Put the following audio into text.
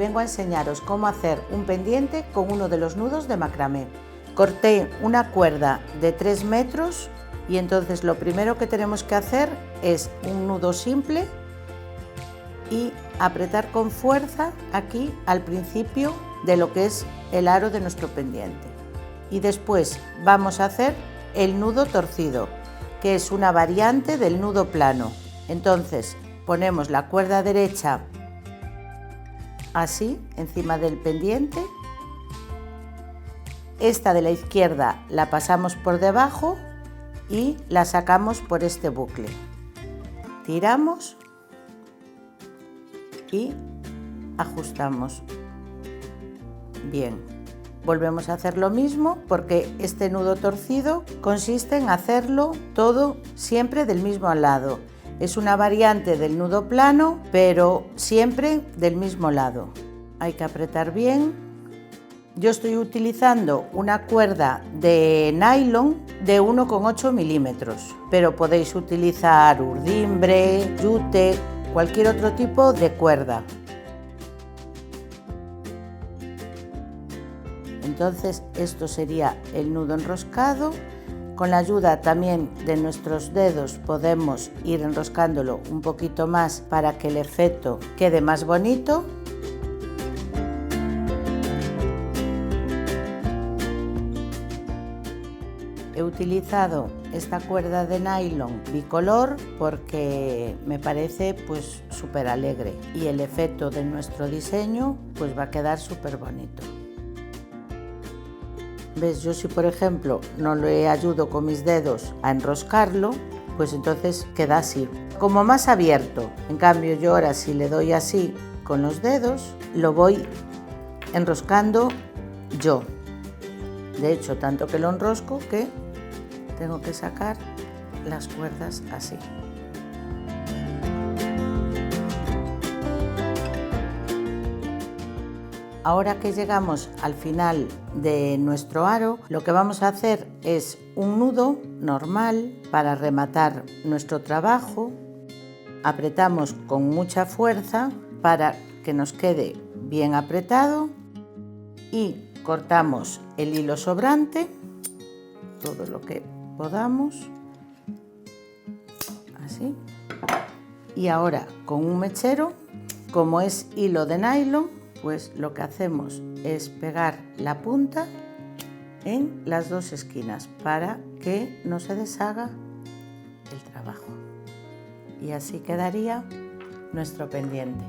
vengo a enseñaros cómo hacer un pendiente con uno de los nudos de macramé. Corté una cuerda de 3 metros y entonces lo primero que tenemos que hacer es un nudo simple y apretar con fuerza aquí al principio de lo que es el aro de nuestro pendiente. Y después vamos a hacer el nudo torcido, que es una variante del nudo plano. Entonces ponemos la cuerda derecha así encima del pendiente, esta de la izquierda la pasamos por debajo y la sacamos por este bucle, tiramos y ajustamos. Bien, volvemos a hacer lo mismo porque este nudo torcido consiste en hacerlo todo siempre del mismo lado. Es una variante del nudo plano, pero siempre del mismo lado. Hay que apretar bien. Yo estoy utilizando una cuerda de nylon de 1,8 milímetros, pero podéis utilizar urdimbre, yute, cualquier otro tipo de cuerda. Entonces esto sería el nudo enroscado. Con la ayuda también de nuestros dedos podemos ir enroscándolo un poquito más para que el efecto quede más bonito. He utilizado esta cuerda de nylon bicolor porque me parece pues súper alegre y el efecto de nuestro diseño pues va a quedar súper bonito. ¿Ves? Yo si por ejemplo no le ayudo con mis dedos a enroscarlo, pues entonces queda así, como más abierto. En cambio yo ahora si le doy así con los dedos, lo voy enroscando yo. De hecho, tanto que lo enrosco que tengo que sacar las cuerdas así. Ahora que llegamos al final de nuestro aro, lo que vamos a hacer es un nudo normal para rematar nuestro trabajo. Apretamos con mucha fuerza para que nos quede bien apretado y cortamos el hilo sobrante, todo lo que podamos, así. Y ahora con un mechero, como es hilo de nylon, pues lo que hacemos es pegar la punta en las dos esquinas para que no se deshaga el trabajo. Y así quedaría nuestro pendiente.